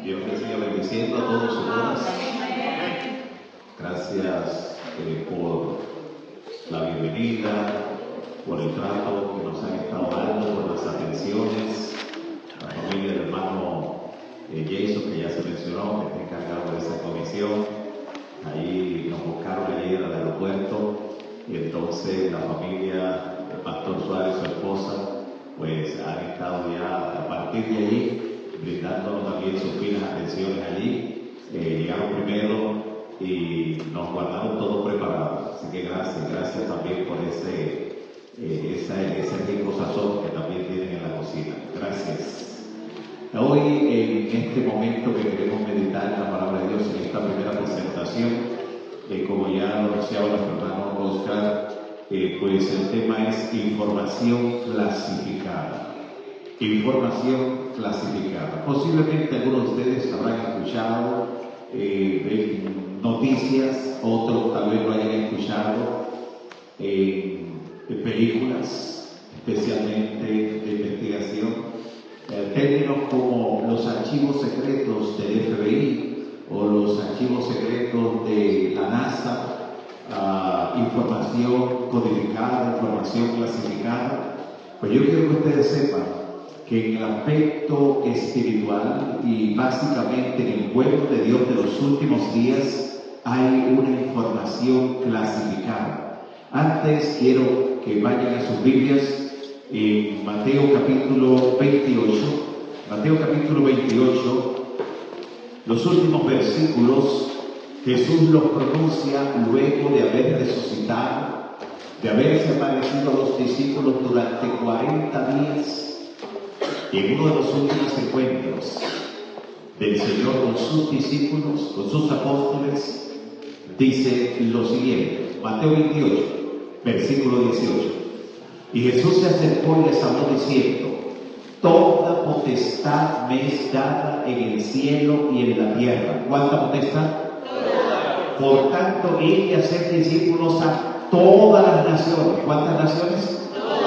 Dios les siga bendiciendo a todos sus horas. Gracias por la bienvenida, por el trato que nos han estado dando, por las atenciones. La familia del hermano Jason, que ya se mencionó, que está encargado de esa comisión. Ahí nos buscaron ayer al aeropuerto y entonces la familia, el pastor Suárez, su esposa, pues han estado ya a partir de allí brindándonos también sus finas atenciones allí. Llegaron primero y nos guardaron todo preparado. Así que gracias también por ese rico sazón que también tienen en la cocina. Gracias. Hoy, en este momento que queremos meditar la palabra de Dios en esta primera presentación, como ya lo anunciaba nuestro hermano Oscar, pues el tema es información clasificada. Información clasificada. Posiblemente algunos de ustedes habrán escuchado noticias, otros tal vez lo hayan escuchado en películas, especialmente de investigación. Términos como los archivos secretos del FBI o los archivos secretos de la NASA, información codificada, información clasificada. Pues yo quiero que ustedes sepan que en el aspecto espiritual y básicamente en el pueblo de Dios de los últimos días hay una información clasificada. Antes quiero que vayan a sus Biblias en Mateo capítulo 28, los últimos versículos. Jesús los pronuncia luego de haber resucitado, de haberse aparecido a los discípulos durante 40 días. Y en uno de los últimos encuentros del Señor con sus discípulos, con sus apóstoles, dice lo siguiente, Mateo 28, versículo 18. Y Jesús se acercó y les habló diciendo: toda potestad me es dada en el cielo y en la tierra. ¿Cuánta potestad? Toda. Por tanto, id y hacer discípulos a todas las naciones. ¿Cuántas naciones? Todas.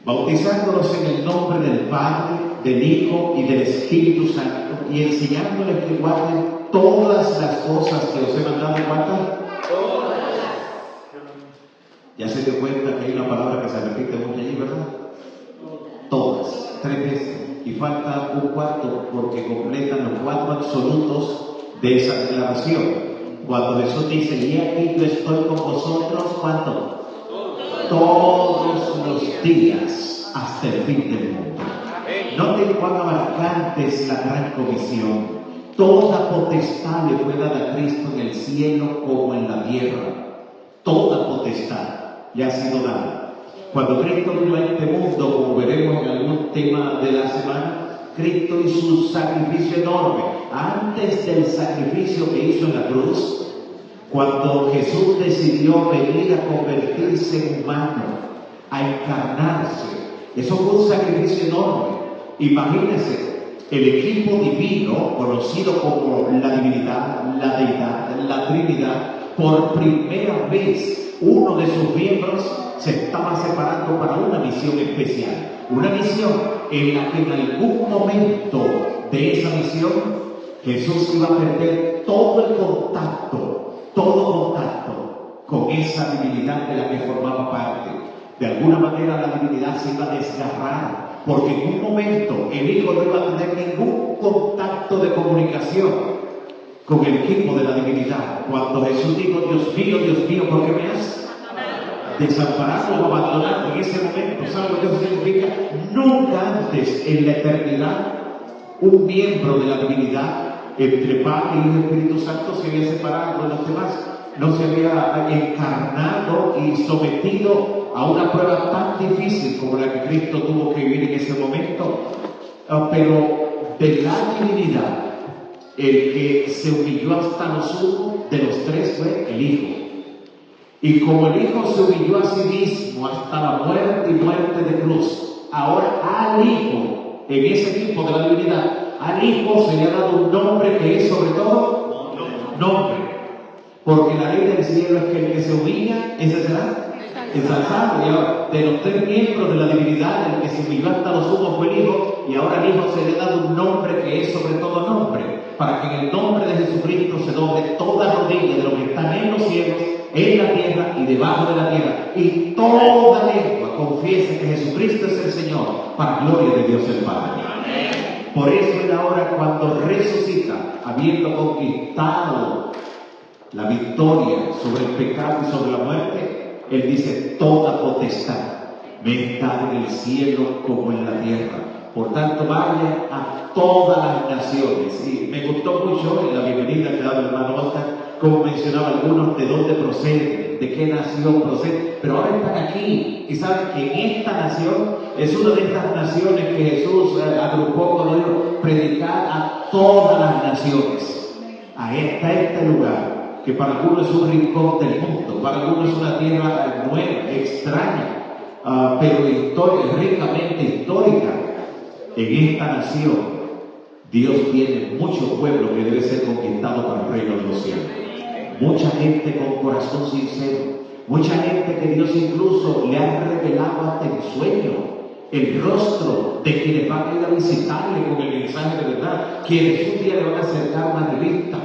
Bautizándolos en el nombre del Padre, del Hijo y del Espíritu Santo, y enseñándoles que guarden todas las cosas que os he mandado. ¿Cuántas? Todas. Ya se dio cuenta que hay una palabra que se repite mucho allí, ¿verdad? Todas, 3 veces. Y falta un cuarto porque completan los 4 absolutos de esa declaración. Cuando Jesús dice: y aquí yo estoy con vosotros, ¿cuánto? Todos los días hasta el fin del mundo. Noten cuán abarcante es la gran comisión. Toda potestad le fue dada a Cristo en el cielo como en la tierra. Toda potestad le ha sido dada. Cuando Cristo vino a este mundo, como veremos en algún tema de la semana, Cristo hizo un sacrificio enorme. Antes del sacrificio que hizo en la cruz, cuando Jesús decidió venir a convertirse en humano, a encarnarse, eso fue un sacrificio enorme. Imagínense, el equipo divino, conocido como la divinidad, la deidad, la Trinidad, por primera vez uno de sus miembros se estaba separando para una misión especial. Una misión en la que en algún momento de esa misión Jesús iba a perder todo contacto con esa divinidad de la que formaba parte. De alguna manera la divinidad se iba a desgarrar, porque en un momento el Hijo no iba a tener ningún contacto de comunicación con el equipo de la divinidad. Cuando Jesús dijo: Dios mío, ¿por qué me has desamparado o abandonado? En ese momento, ¿sabe lo que eso significa? Nunca antes en la eternidad un miembro de la divinidad, entre Padre, Hijo y Espíritu Santo, se había separado de los demás. No se había encarnado y sometido a una prueba tan difícil como la que Cristo tuvo que vivir en ese momento. Pero de la divinidad, el que se humilló hasta lo sumo de los 3 fue el Hijo. Y como el Hijo se humilló a sí mismo hasta la muerte y muerte de cruz, ahora al Hijo, en ese tipo de la divinidad, al Hijo se le ha dado un nombre que es sobre todo nombre. Porque la ley del cielo es que el que se humilla, ese será ensalzado. Y ahora, de los 3 miembros de la divinidad, el que se humilló hasta lo sumo fue el Hijo, y ahora al Hijo se le ha dado un nombre que es sobre todo nombre, para que en el nombre de Jesucristo se doble toda rodilla de los que están en los cielos, en la tierra y debajo de la tierra, y toda lengua confiese que Jesucristo es el Señor, para gloria de Dios el Padre. Por eso Él ahora, cuando resucita, habiendo conquistado la victoria sobre el pecado y sobre la muerte, Él dice: toda potestad me está en el cielo como en la tierra. Por tanto, vaya a todas las naciones. Y me gustó mucho en la bienvenida que daba el hermano Oscar, como mencionaba algunos de dónde proceden, de qué nación proceden, pero ahora están aquí y saben que en esta nación es una de estas naciones que Jesús agrupó cuando dijo: predicar a todas las naciones. Hasta este lugar, que para algunos es un rincón del mundo, para algunos es una tierra nueva, extraña, pero ricamente histórica. En esta nación, Dios tiene mucho pueblo que debe ser conquistado para el reino de los cielos. Mucha gente con corazón sincero, mucha gente que Dios incluso le ha revelado hasta en sueño el rostro de quienes van a ir a visitarle con el mensaje de verdad, quienes un día le van a acercar una revista,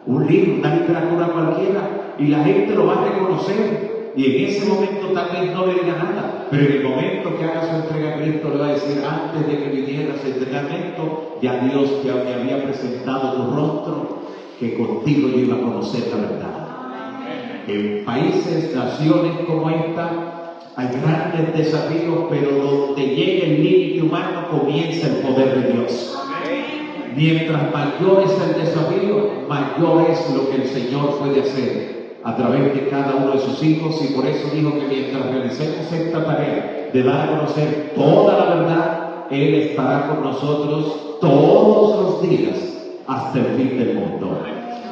un libro, una literatura cualquiera, y la gente lo va a reconocer. Y en ese momento tal vez no le diga nada, pero en el momento que haga su entrega a Cristo le va a decir: antes de que vinieras a entrenamiento, ya Dios ya me había presentado tu rostro, que contigo yo iba a conocer la verdad. En países, naciones como esta, hay grandes desafíos, pero donde llegue el límite humano comienza el poder de Dios. Mientras mayor es el desafío, mayor es lo que el Señor puede hacer a través de cada uno de sus hijos, y por eso dijo que mientras realicemos esta tarea de dar a conocer toda la verdad, Él estará con nosotros todos los días hasta el fin del mundo.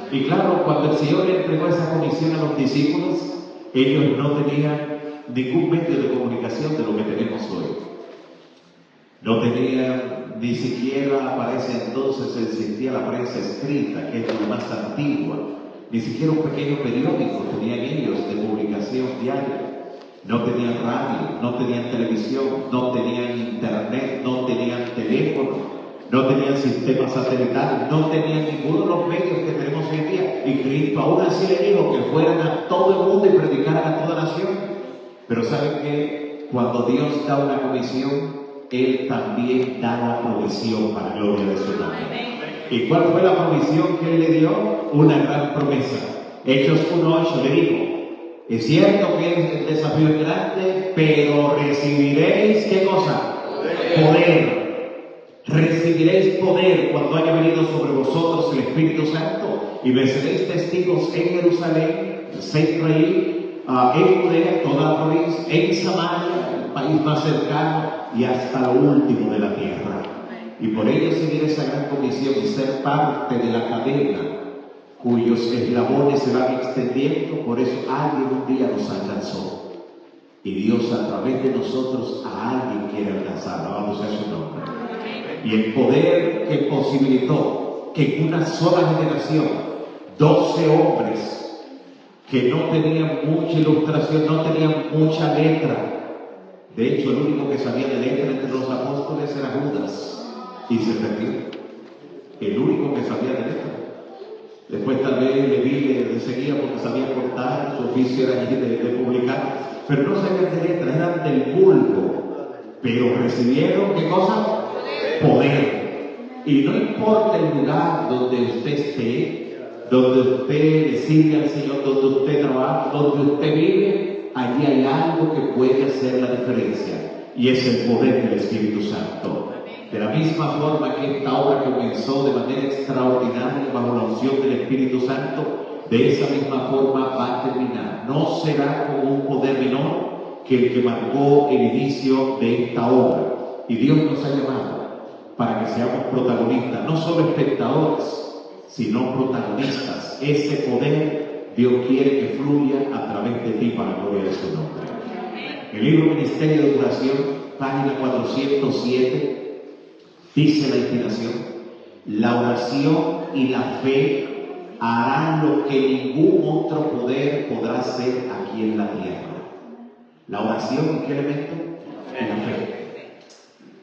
Y claro, cuando el Señor le entregó esa comisión a los discípulos, ellos no tenían ningún medio de comunicación de lo que tenemos hoy. No tenían, ni siquiera para ese entonces existía la prensa escrita, que es la más antigua. Ni siquiera un pequeño periódico tenían ellos de publicación diaria. No tenían radio, no tenían televisión, no tenían internet, no tenían teléfono, no tenían sistemas satelitales, no tenían ninguno de los medios que tenemos hoy en día. Y Cristo aún así le dijo que fueran a todo el mundo y predicaran a toda nación. Pero ¿saben qué? Cuando Dios da una comisión, Él también da la provisión para la gloria de su nombre. ¿Y cuál fue la provisión que Él le dio? Una gran promesa. Hechos 1:8 le dijo: es cierto que el desafío es grande, pero recibiréis, ¿qué cosa? Poder. Recibiréis poder cuando haya venido sobre vosotros el Espíritu Santo, y me seréis testigos en Jerusalén, en Israel, en Judea, toda la provincia, en Samaria, el país más cercano, y hasta lo último de la tierra. Y por ello seguir esa gran comisión y ser parte de la cadena cuyos eslabones se van extendiendo. Por eso alguien un día nos alcanzó, y Dios a través de nosotros a alguien quiere alcanzar. Vamos a su nombre. Y el poder que posibilitó que en una sola generación 12 hombres que no tenían mucha ilustración, no tenían mucha letra. De hecho, el único que sabía de letra entre los apóstoles era Judas, y se perdió. El único que sabía de letra. Después tal vez Leví le seguía porque sabía cortar, su oficio era de publicar, pero no sabían de letra, eran del vulgo. Pero recibieron, ¿qué cosa? Poder. Y no importa el lugar donde usted esté, donde usted le sirve al Señor, donde usted trabaja, donde usted vive, allí hay algo que puede hacer la diferencia, y es el poder del Espíritu Santo. De la misma forma que esta obra comenzó de manera extraordinaria bajo la unción del Espíritu Santo, de esa misma forma va a terminar. No será como un poder menor que el que marcó el inicio de esta obra. Y Dios nos ha llamado para que seamos protagonistas, no solo espectadores, sino protagonistas. Ese poder Dios quiere que fluya a través de ti para la gloria de su nombre. El libro Ministerio de Oración, página 407, dice la inspiración: la oración y la fe harán lo que ningún otro poder podrá hacer aquí en la tierra. La oración, ¿y qué elemento? Y la fe.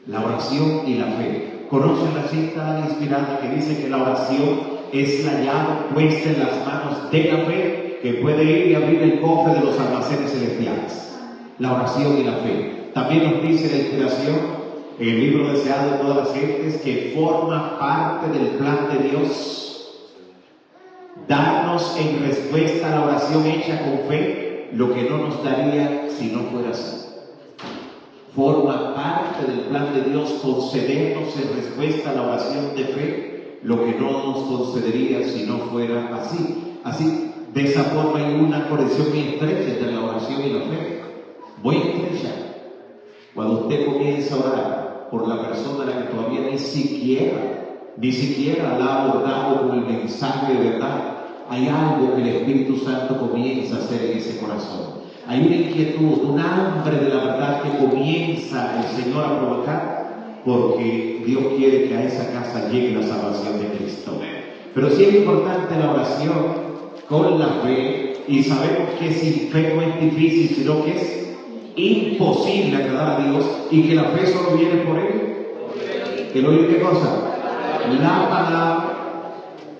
La oración y la fe. ¿Conocen la cita inspirada que dice que la oración es la llave puesta en las manos de la fe que puede ir y abrir el cofre de los almacenes celestiales? La oración y la fe. También nos dice la inspiración en el libro deseado de todas las gentes que forma parte del plan de Dios darnos en respuesta a la oración hecha con fe lo que no nos daría si no fuera así. Forma parte del plan de Dios concedernos en respuesta a la oración de fe lo que no nos concedería si no fuera así. Así, de esa forma hay una conexión muy estrecha entre la oración y la fe. Muy estrecha. Cuando usted comienza a orar por la persona a la que todavía ni siquiera la ha abordado con el mensaje de verdad, hay algo que el Espíritu Santo comienza a hacer en ese corazón. Hay una inquietud, un hambre de la verdad que comienza el Señor a provocar, porque Dios quiere que a esa casa llegue la salvación de Cristo. Pero sí es importante la oración con la fe, y sabemos que sin fe no es difícil, sino que es imposible agradar a Dios, y que la fe solo viene por Él. ¿El oír qué cosa? La palabra.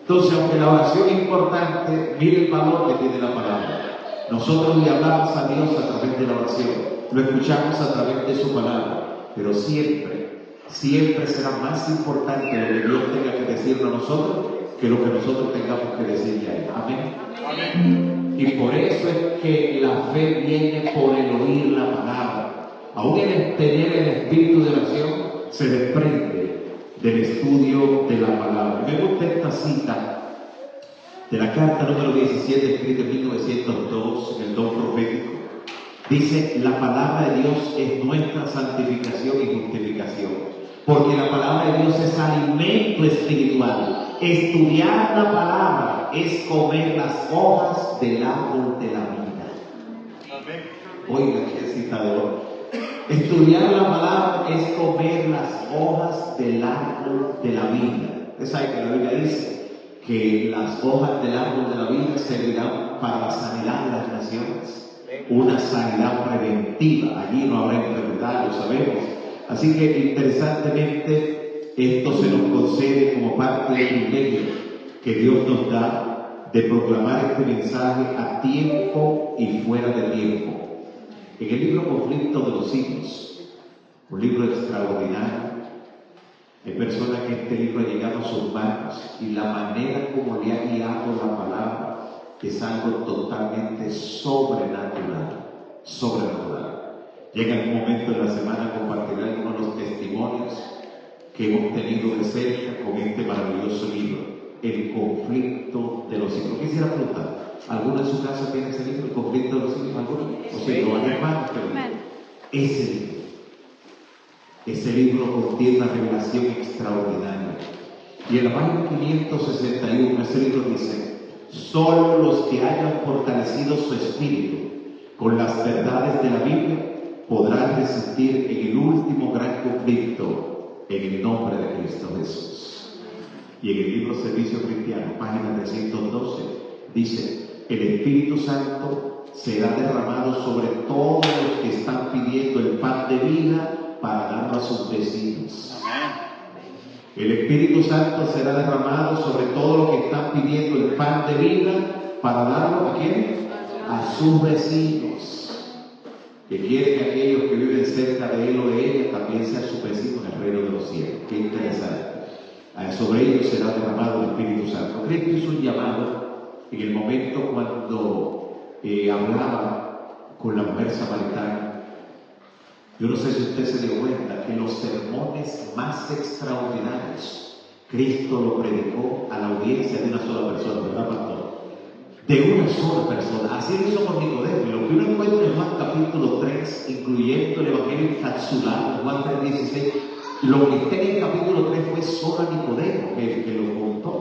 Entonces, aunque la oración es importante, mire el valor que tiene la palabra. Nosotros le hablamos a Dios a través de la oración, lo escuchamos a través de su palabra, pero siempre será más importante lo que Dios tenga que decirnos a nosotros que lo que nosotros tengamos que decirle a Él. Amén. Amén. Y por eso es que la fe viene por el oír la palabra. Aún el tener el espíritu de oración se desprende del estudio de la palabra. Me gusta esta cita de la carta número 17, escrita en 1902, en el don profético. Dice: la palabra de Dios es nuestra santificación y justificación, porque la palabra de Dios es alimento espiritual. Estudiar la palabra es comer las hojas del árbol de la vida. Amén. Oiga, qué cita de oro. Estudiar la palabra es comer las hojas del árbol de la vida. Usted sabe que la Biblia dice que las hojas del árbol de la vida servirán para la sanidad de las naciones, una sanidad preventiva. Allí no habrá enfermedad, lo sabemos. Así que interesantemente esto se nos concede como parte del privilegio que Dios nos da de proclamar este mensaje a tiempo y fuera de tiempo. En el libro Conflicto de los Siglos, un libro extraordinario, hay personas que este libro ha llegado a sus manos y la manera como le ha guiado la palabra es algo totalmente sobrenatural. Llega un momento en la semana compartiré algunos de los testimonios que hemos tenido de cerca con este maravilloso libro, El Conflicto de los Siglos. Quisiera preguntar, ¿alguno en su casa tiene ese libro, El Conflicto de los Siglos? ¿Alguno? O sea, no hay hermanos, pero ese libro contiene una revelación extraordinaria. Y en la página 561, ese libro dice: solo los que hayan fortalecido su espíritu con las verdades de la Biblia podrán resistir en el último gran conflicto en el nombre de Cristo Jesús. Y en el libro Servicio Cristiano, página 312, dice: el Espíritu Santo será derramado sobre todos los que están pidiendo el pan de vida para darlo a sus vecinos. El Espíritu Santo será derramado sobre todos los que están pidiendo el pan de vida para darlo ¿a quién? A sus vecinos. Que quiere que aquellos que viven cerca de él o de ella también sean sus vecinos en el reino de los cielos. Qué interesante. Sobre ellos será derramado el Espíritu Santo. Cristo hizo un llamado en el momento cuando hablaba con la mujer samaritana. Yo no sé si usted se dio cuenta que los sermones más extraordinarios Cristo lo predicó a la audiencia de una sola persona, ¿verdad, pastor? De una sola persona. Así lo hizo con Nicodemo. Lo que uno encuentra en Juan capítulo 3, incluyendo el Evangelio encapsulado, Juan 3:16, lo que está en el capítulo 3 fue solo a Nicodemo que lo contó.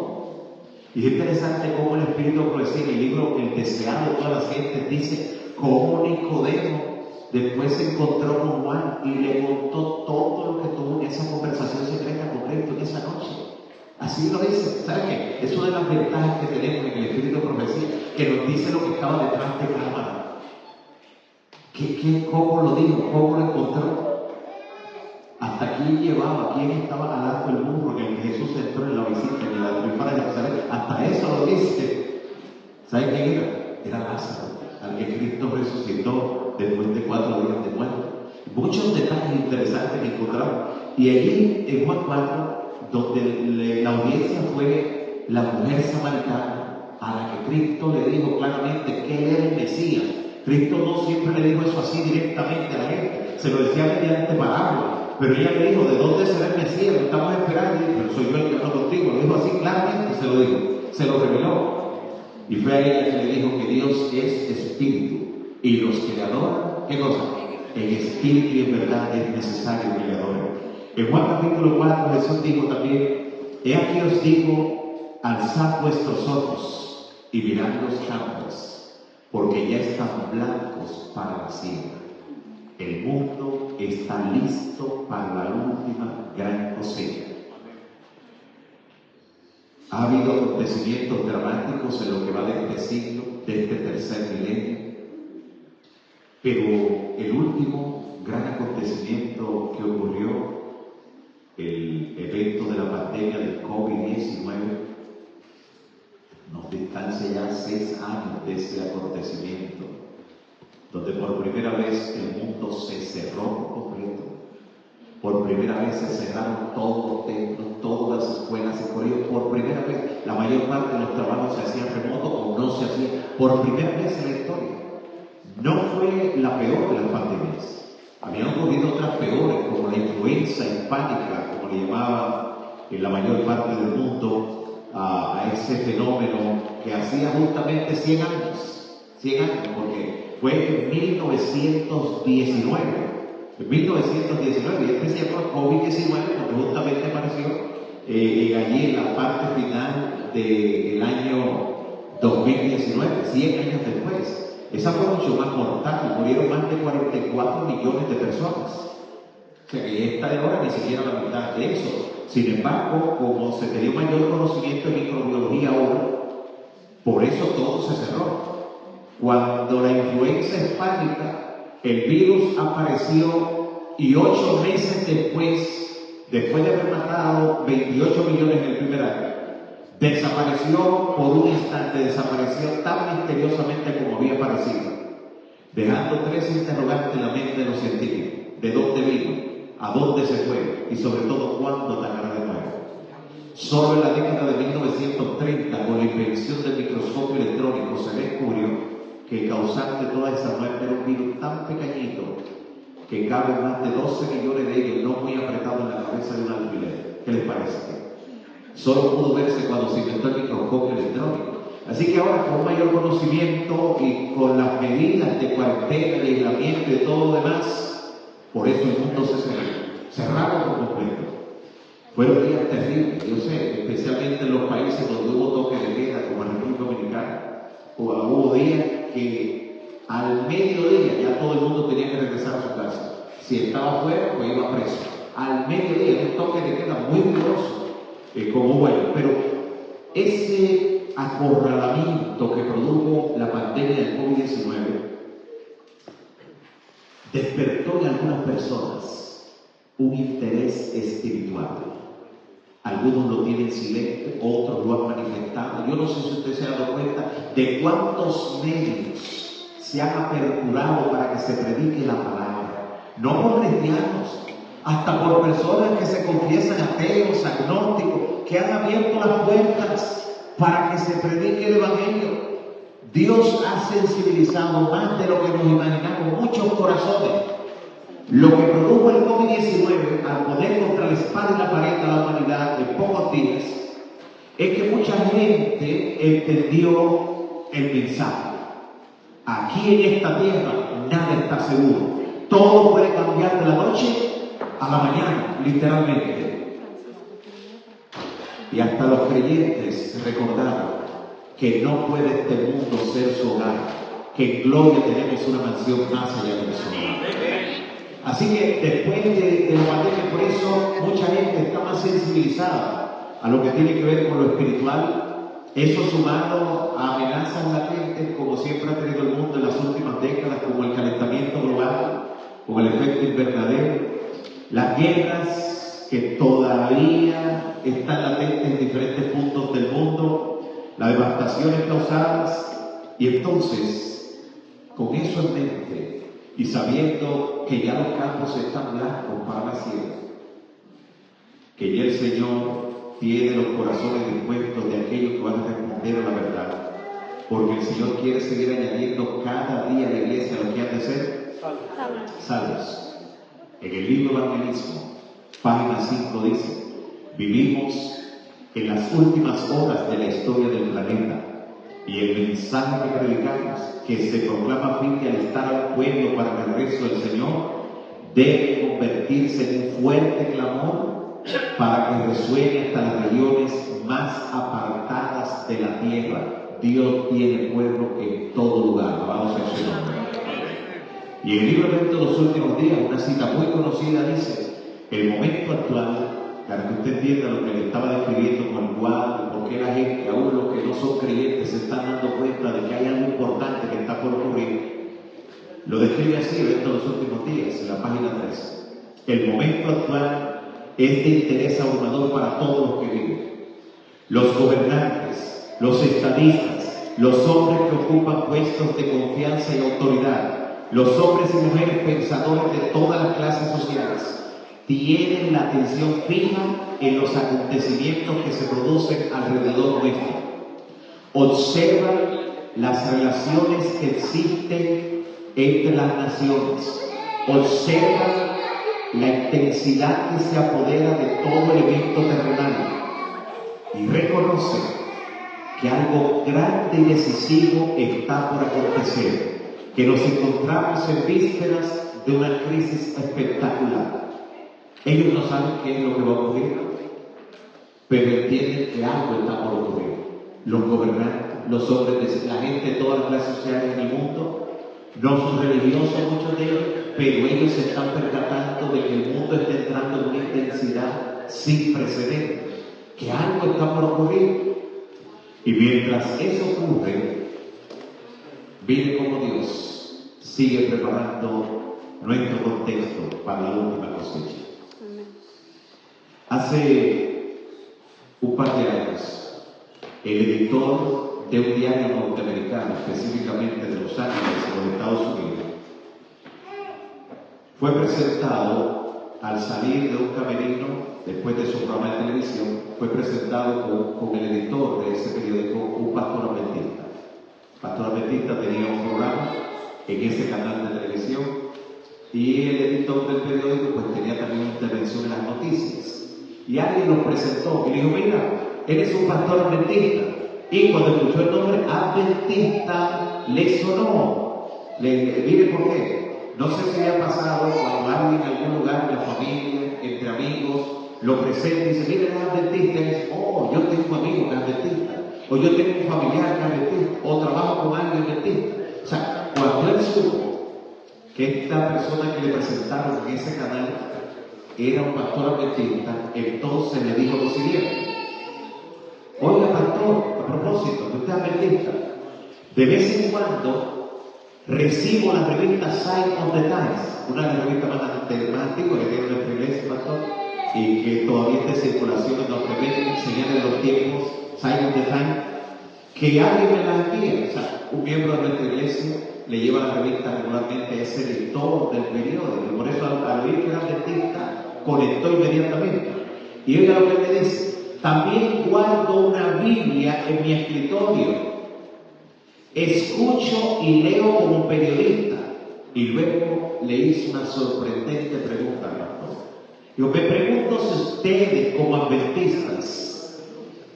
Y es interesante cómo el Espíritu profecía en el libro El Deseado de todas las gentes dice cómo Nicodemo después se encontró con Juan y le contó todo lo que tuvo en esa conversación secreta con Cristo en esa noche. Así lo dice. ¿Sabe qué? Es una de las ventajas que tenemos en el Espíritu de Profecía, que nos dice lo que estaba detrás de cámara. ¿Cómo lo dijo? ¿Cómo lo encontró? Hasta aquí llevaba, ¿quién estaba al arco del burro en el que Jesús entró en la visita en la triunfal de Jerusalén? Hasta eso lo dice. ¿Sabe quién era? Era Lázaro, al que Cristo resucitó después de 4 días de muerte. Muchos detalles interesantes que encontramos. Y allí en Juan 4, donde la audiencia fue la mujer samaritana, a la que Cristo le dijo claramente que él era el Mesías. Cristo no siempre le dijo eso así directamente a la gente, se lo decía mediante parábolas. Pero ella le dijo, ¿de dónde será el Mesías? Lo estamos esperando. Y dijo, pero soy yo el que hablo contigo. Lo dijo así claramente, se lo dijo, se lo reveló. Y fue a ella que le dijo que Dios es espíritu. Y los que le adoran, ¿qué cosa? En espíritu y en verdad es necesario que le adoren. En Juan capítulo 4 Jesús dijo también, he aquí os digo, alzad vuestros ojos y mirad los campos, porque ya están blancos para la siembra. El mundo está listo para la última gran cosecha. Ha habido acontecimientos dramáticos en lo que va de este siglo, de este tercer milenio, pero el último gran acontecimiento que ocurrió, el evento de la pandemia del COVID-19, nos distancia ya 6 años de ese acontecimiento, donde por primera vez el mundo se cerró por completo. Por primera vez se cerraron todos los templos, todas las escuelas y colegios. Por primera vez, la mayor parte de los trabajos se hacían remotos o no se hacían. Por primera vez en la historia. No fue la peor de las pandemias. Habían ocurrido otras peores, como la influenza hispánica, como le llamaban en la mayor parte del mundo a ese fenómeno que hacía justamente 100 años. 100 años, porque fue en 1919. En 1919, y este se llama COVID-19 porque justamente apareció allí en la parte final del año 2019, 100 años después. Esa fue mucho más mortal, murieron más de 44 millones de personas. O sea que esta de ahora ni siquiera la mitad de eso. Sin embargo, como se tenía mayor conocimiento de microbiología ahora, por eso todo se cerró. Cuando la influenza hispánica, el virus apareció y 8 meses después de haber matado 28 millones en el primer año, desapareció por un instante, desapareció tan misteriosamente como había aparecido, dejando 3 interrogantes en la mente de los científicos: ¿de dónde vino? ¿A dónde se fue? Y sobre todo, ¿cuándo atacará de nuevo? Solo en la década de 1930, con la invención del microscopio electrónico, se descubrió que el causante de toda esa muerte era un virus tan pequeñito que cabe más de 12 millones de ellos, no muy apretados en la cabeza de un alfiler. ¿Qué les parece? Solo pudo verse cuando se inventó el microscopio electrónico. Así que ahora, con mayor conocimiento y con las medidas de cuarentena, de aislamiento y de todo lo demás, por eso el mundo se cerraron por completo. Fueron días terribles, yo sé, especialmente en los países donde hubo toque de queda, como en República Dominicana. Hubo días que al mediodía ya todo el mundo tenía que regresar a su casa. Si estaba afuera, pues iba preso. Al mediodía, un toque de queda muy vigoroso, como bueno. Pero ese acorralamiento que produjo la pandemia del COVID-19 despertó en algunas personas un interés espiritual. Algunos lo tienen silente, otros lo han manifestado. Yo no sé si usted se ha dado cuenta de cuántos medios se han aperturado para que se predique la palabra. No por cristianos, hasta por personas que se confiesan ateos, agnósticos, que han abierto las puertas para que se predique el Evangelio. Dios ha sensibilizado más de lo que nos imaginamos muchos corazones. Lo que produjo el COVID-19 al poner contra la espada y la pared a la humanidad en pocos días es que mucha gente entendió el mensaje. Aquí en esta tierra nada está seguro. Todo puede cambiar de la noche a la mañana, literalmente. Y hasta los creyentes recordaron que no puede este mundo ser su hogar, que en gloria tenemos una mansión más allá del sol. Así que después de la pandemia, por eso mucha gente está más sensibilizada a lo que tiene que ver con lo espiritual, Eso sumado a amenazas latentes como siempre ha tenido el mundo en las últimas décadas, como el calentamiento global, como el efecto invernadero, las guerras que todavía están latentes en diferentes puntos del mundo, las devastaciones causadas, y entonces, con eso en mente y sabiendo que ya los campos están blancos para la siembra, que ya el Señor tiene los corazones dispuestos de aquellos que van a responder a la verdad, porque el Señor quiere seguir añadiendo cada día a la iglesia lo que han de ser salvos. En el libro Evangelismo, página 5 dice: vivimos en las últimas horas de la historia del planeta y el mensaje que predicamos, que se proclama firme al estar al pueblo para el regreso del Señor, debe convertirse en un fuerte clamor para que resuene hasta las regiones más apartadas de la tierra. Dios tiene pueblo en todo lugar. Alabado sea su nombre. Y el libro de los últimos días, una cita muy conocida dice: el momento actual, para que usted entienda lo que le estaba describiendo con el cuadro, por qué la gente, aún los que no son creyentes, se están dando cuenta de que hay algo importante que está por ocurrir. Lo describe así, evento de los últimos días, en la página 3. El momento actual es de interés abrumador para todos los que viven. Los gobernantes, los estadistas, los hombres que ocupan puestos de confianza y autoridad, los hombres y mujeres pensadores de todas las clases sociales, tienen la atención fija en los acontecimientos que se producen alrededor nuestro. Observan las relaciones que existen entre las naciones. Observan la intensidad que se apodera de todo el evento terrenal y reconoce que algo grande y decisivo está por acontecer, que nos encontramos en vísperas de una crisis espectacular. Ellos no saben qué es lo que va a ocurrir, pero entienden que algo está por ocurrir. Los gobernantes, los hombres, la gente de todas las clases sociales en el mundo, no son religiosos muchos de ellos, pero ellos se están percatando de que el mundo está entrando en una intensidad sin precedentes, que algo está por ocurrir. Y mientras eso ocurre, mire cómo Dios sigue preparando nuestro contexto para la última cosecha. Hace un par de años, el editor de un diario norteamericano, específicamente de Los Ángeles, en los Estados Unidos, fue presentado al salir de un camerino, después de su programa de televisión, fue presentado con el editor de ese periódico, un pastor adventista. El pastor adventista tenía un programa en ese canal de televisión y el editor del periódico pues tenía también una intervención en las noticias. Y alguien lo presentó y le dijo: mira, eres un pastor adventista. Y cuando escuchó el nombre adventista, le sonó. Mire por qué. No sé si le ha pasado cuando alguien en algún lugar, en la familia, entre amigos, lo presenta y dice: mire, eres adventista. Y dice: oh, yo tengo un amigo que es adventista. O yo tengo un familiar que es adventista. O trabajo con alguien adventista. O sea, cuando él supo que esta persona que le presentaron en ese canal era un pastor adventista, entonces le dijo lo siguiente: oiga, pastor, a propósito, que usted es adventista, de vez en cuando recibo la revista Sign of the Times, una de las revistas más antiguas que tiene nuestra iglesia, pastor, y que todavía está en circulación en Norteamérica, señala de los tiempos, Sign of the Times, que alguien me la envía. O sea, un miembro de nuestra iglesia le lleva la revista regularmente, es el editor del periódico, y por eso al oír que era adventista, conectó inmediatamente. Y oiga lo que me dice: también guardo una Biblia en mi escritorio, escucho y leo como periodista. Y luego le hice una sorprendente pregunta al pastor. Yo me pregunto si ustedes como adventistas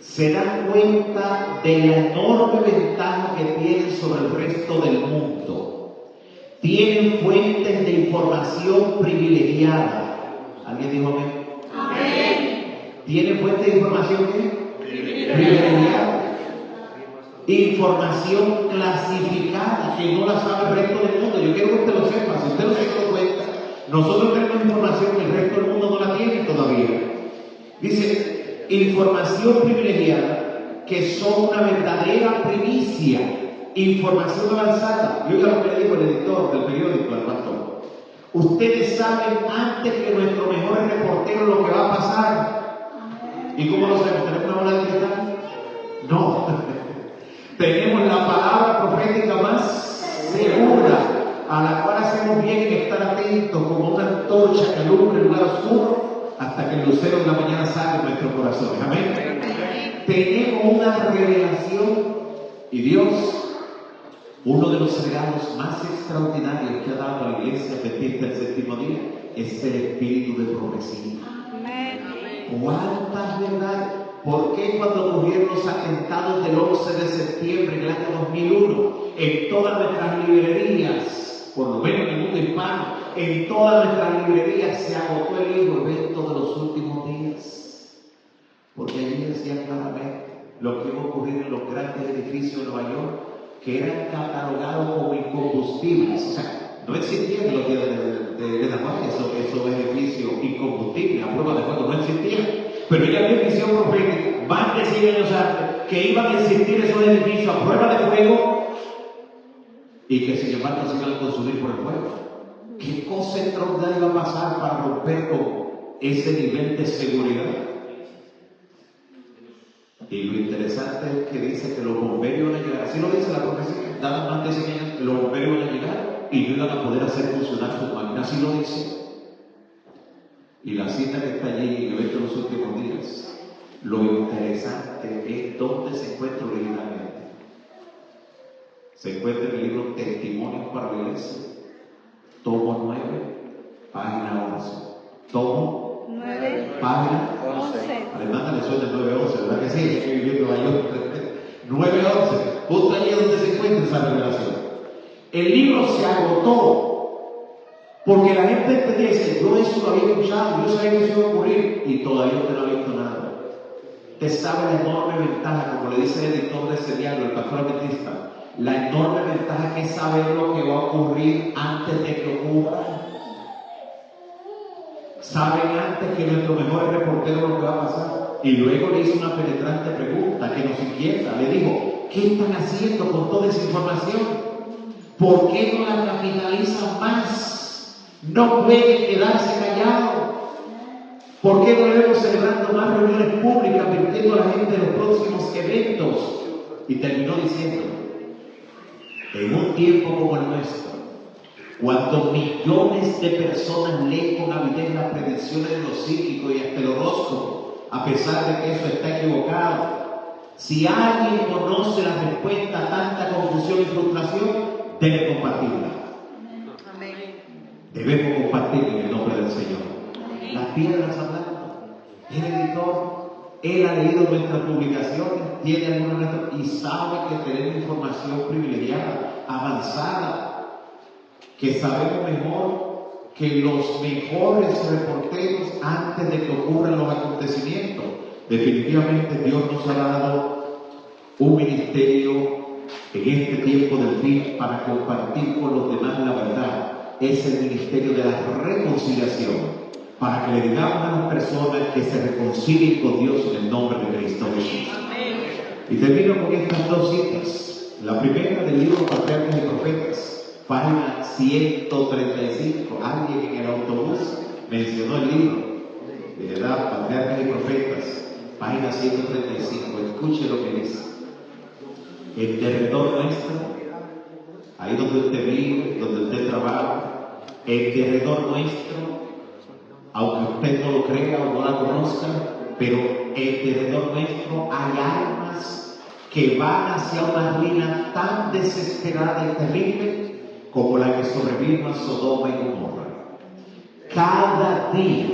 se dan cuenta de la enorme ventaja que tienen sobre el resto del mundo. Tienen fuentes de información privilegiada. ¿Alguien dijo amén? Amén. ¿Tienen fuentes de información privilegiada? Información clasificada que no la sabe el resto del mundo. Yo quiero que usted lo sepa. Si usted no se dio cuenta, nosotros tenemos información que el resto del mundo no la tiene todavía. Dice: información privilegiada que son una verdadera primicia, información avanzada. Y oiga lo que le dijo el editor del periódico al pastor. Ustedes saben antes que nuestro mejor reportero lo que va a pasar. ¿Y cómo lo sabemos? ¿Tenemos una bola de cristal? No. Tenemos la palabra profética más segura, a la cual hacemos bien en estar atentos como una antorcha que alumbra el lugar oscuro hasta que el lucero de la mañana salga de nuestros corazones. Amén. Tenemos una revelación y Dios, uno de los regalos más extraordinarios que ha dado a la iglesia adventista del séptimo día es el espíritu de profecía. ¿Cuántas verdades? ¿Por qué cuando ocurrieron los atentados del 11 de septiembre en el año 2001, en todas nuestras librerías, por lo menos en el mundo hispano, en todas nuestras librerías se agotó el libro Evento de los últimos días? Porque allí decían claramente lo que iba a ocurrir en los grandes edificios de Nueva York, que eran catalogados como incombustibles. O sea, no existían los días de la muerte esos edificios incombustibles, a prueba de fuego, no existían. Pero ella había visión profética, más de 100 años antes, que iban a existir esos edificios a prueba de fuego y que sin embargo se iban a consumir por el fuego. ¿Qué cosa extraordinaria iba a pasar para romper con ese nivel de seguridad? Y lo interesante es que dice que los bomberos van a llegar, así lo dice la profecía, daban más de 100 años que los bomberos van a llegar y no iban a poder hacer funcionar sus máquinas, así lo dice. Y la cita que está allí en el evento de los últimos días, lo interesante es dónde se encuentra originalmente. Se encuentra en el libro Testimonios para la Iglesia, tomo 9, página 11. Tomo 9, página 11. Alemán le suena el 9:11, ¿verdad que sí? Estoy viviendo en Nueva York. 9:11, justo allí donde se encuentra esa revelación. El libro se agotó porque la gente entendía y dice, yo eso lo había escuchado, yo sabía que eso iba a ocurrir y todavía usted no ha visto nada. Usted sabe la enorme ventaja, como le dice el editor de ese diario, el pastor adventista, la enorme ventaja que es saber lo que va a ocurrir antes de que ocurra. Saben antes que nuestro mejor reportero lo que va a pasar. Y luego le hizo una penetrante pregunta que nos inquieta. Le dijo, ¿qué están haciendo con toda esa información? ¿Por qué no la capitalizan más? No pueden quedarse callados. ¿Por qué no debemos celebrando más reuniones públicas, advirtiendo a la gente de los próximos eventos? Y terminó diciendo, en un tiempo como el nuestro, cuando millones de personas leen con avidez las predicciones de los psíquicos y hasta el horóscopo, a pesar de que eso está equivocado, si alguien conoce la respuesta a tanta confusión y frustración, debe compartirla. Debemos compartir en el nombre del Señor. Las piedras hablando. El editor, él ha leído nuestras publicaciones, tiene algunas nuestras y sabe que tenemos información privilegiada, avanzada, que sabemos mejor que los mejores reporteros antes de que ocurran los acontecimientos. Definitivamente Dios nos ha dado un ministerio en este tiempo del fin para compartir con los demás la verdad. Es el ministerio de la reconciliación, para que le digamos a las personas que se reconcilien con Dios en el nombre de Cristo Jesús. Y termino con estas dos citas. La primera del libro Patriarcas y Profetas, página 135. Alguien en el autobús mencionó el libro, de verdad, Patriarcas y Profetas, página 135. Escuche lo que dice. En derredor nuestro, ahí donde usted vive, donde usted trabaja, en derredor nuestro, aunque usted no lo crea o no la conozca, pero en derredor nuestro hay almas que van hacia una ruina tan desesperada y terrible como la que sobrevino a Sodoma y Gomorra. Cada día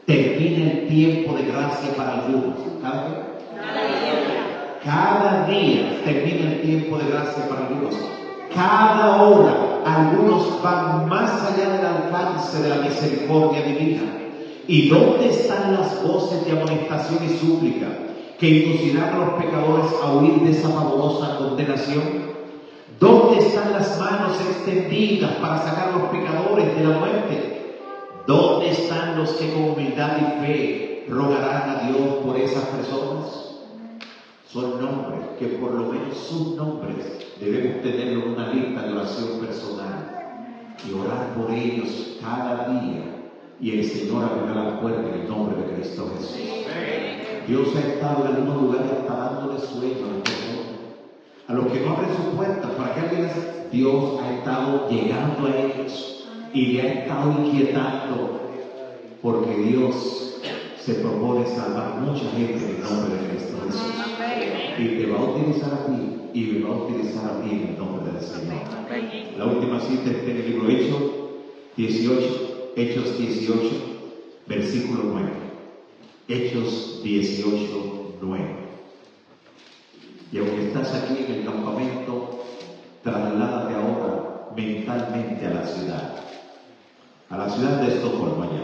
termina el tiempo de gracia para algunos. Cada día termina el tiempo de gracia para algunos. Cada hora algunos van más allá del alcance de la misericordia divina. ¿Y dónde están las voces de amonestación y súplica que inducirán a los pecadores a huir de esa pavorosa condenación? ¿Dónde están las manos extendidas para sacar a los pecadores de la muerte? ¿Dónde están los que con humildad y fe rogarán a Dios por esas personas? Son nombres que por lo menos sus nombres debemos tenerlo en una lista de oración personal y orar por ellos cada día. Y el Señor abrirá la puerta en el nombre de Cristo Jesús. Dios ha estado en algunos lugares hasta dándole sueño a las personas. A los que no abren sus puertas, para que alguien les... Dios ha estado llegando a ellos y le ha estado inquietando, porque Dios se propone salvar mucha gente en el nombre de Cristo Jesús. Y te va a utilizar a ti y me va a utilizar a ti en el nombre del Señor. La última cita está en el libro Hechos 18, versículo 9. Hechos 18, 9. Y aunque estás aquí en el campamento, trasládate ahora mentalmente a la ciudad de Estocolmo allá.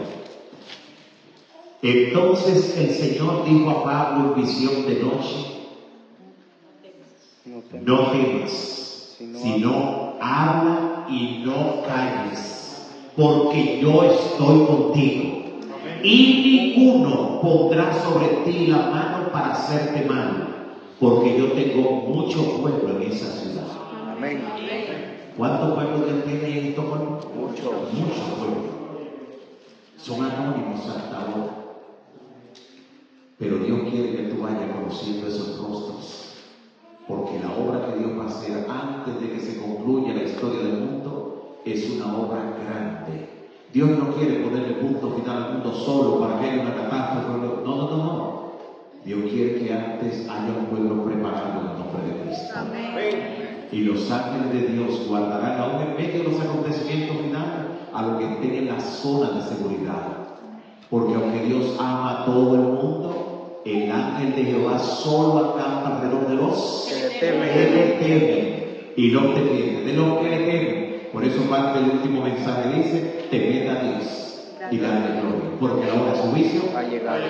Entonces el Señor dijo a Pablo en visión de noche: no temas, sino habla y no calles, porque yo estoy contigo. Y ninguno pondrá sobre ti la mano para hacerte mal, porque yo tengo mucho pueblo en esa ciudad. Amén. ¿Cuántos pueblos Dios tiene en Estocolmo? Mucho. Muchos pueblos. Son anónimos hasta ahora. Pero Dios quiere que tú vayas conociendo esos rostros, porque la obra que Dios va a hacer antes de que se concluya la historia del mundo es una obra grande. Dios no quiere ponerle punto final al mundo solo para que haya una catástrofe. No. Dios quiere que antes haya un pueblo preparado en el nombre de Cristo. Amén. Y los ángeles de Dios guardarán aún en medio de los acontecimientos finales a los que estén en la zona de seguridad. Porque aunque Dios ama a todo el mundo, el ángel de Jehová solo acampa alrededor de los que le temen y los defiende, de los que le temen. Por eso parte del último mensaje dice: temed a Dios y dale gloria, porque la hora de su juicio ha llegado.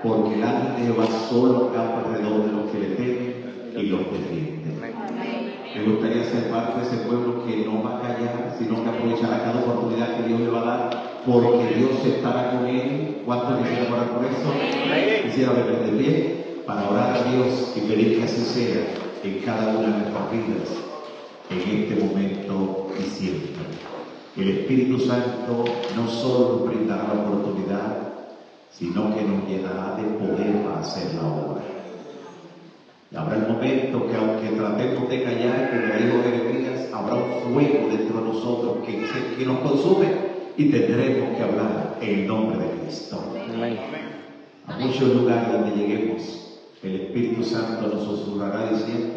Porque el ángel de Jehová solo acampa alrededor de los que le temen y los defiende. Me gustaría ser parte de ese pueblo que no va a callar, sino que aprovechará cada oportunidad que Dios le va a dar, porque Dios estará con él. ¿Cuántos quisieran orar por eso? Quisiera verme de pie para orar a Dios y pedir que así sea en cada una de nuestras vidas, en este momento y siempre. El Espíritu Santo no solo nos brindará la oportunidad, sino que nos llenará de poder para hacer la obra. Y habrá el momento que, aunque tratemos de callar, como dijo Jeremías, habrá un fuego dentro de nosotros que nos consume y tendremos que hablar en el nombre de Cristo. Amén. A muchos lugares donde lleguemos, el Espíritu Santo nos susurrará diciendo: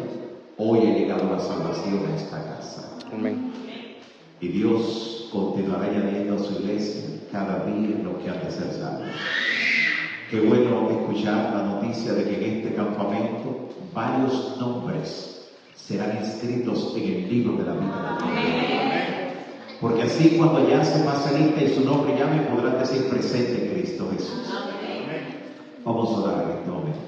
hoy ha llegado la salvación a esta casa. Amén. Y Dios continuará añadiendo a su iglesia cada día lo que han de ser salvos. Qué bueno escuchar la noticia de que en este campamento varios nombres serán inscritos en el libro de la vida de Dios. Porque así, cuando ya se pase lista y su nombre llame, podrán decir: presente en Cristo Jesús. Vamos a orar en este momento.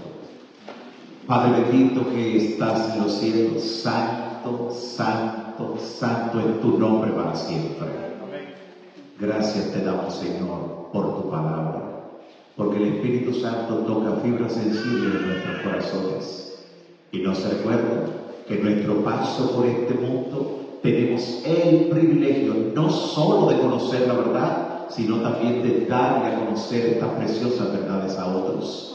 Padre bendito que estás en los cielos, santo, santo, santo es tu nombre para siempre. Gracias te damos, Señor, por tu palabra, porque el Espíritu Santo toca fibras sensibles de nuestros corazones y nos recuerda que en nuestro paso por este mundo tenemos el privilegio no solo de conocer la verdad, sino también de darle a conocer estas preciosas verdades a otros.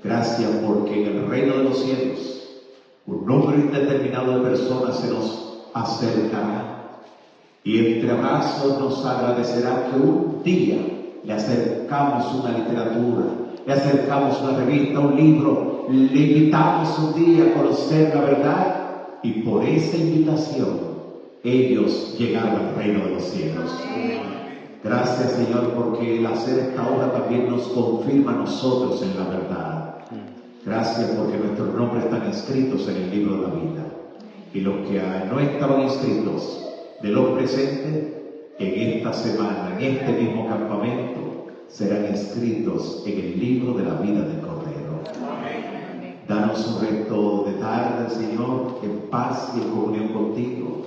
Gracias porque en el reino de los cielos un número indeterminado de personas se nos acercará y entre abrazos nos agradecerá que un día le acercamos una literatura, le acercamos una revista, un libro, le invitamos un día a conocer la verdad y por esa invitación ellos llegaron al reino de los cielos. Gracias, Señor, porque el hacer esta obra también nos confirma a nosotros en la verdad. Gracias porque nuestros nombres están inscritos en el libro de la vida. Y los que no estaban inscritos de los presentes, en esta semana, en este mismo campamento, serán inscritos en el libro de la vida del Cordero. Danos un resto de tarde, Señor, en paz y en comunión contigo.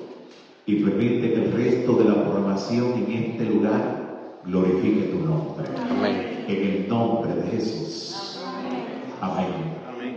Y permite que el resto de la programación en este lugar glorifique tu nombre. Amén. En el nombre de Jesús. Amén. Amén.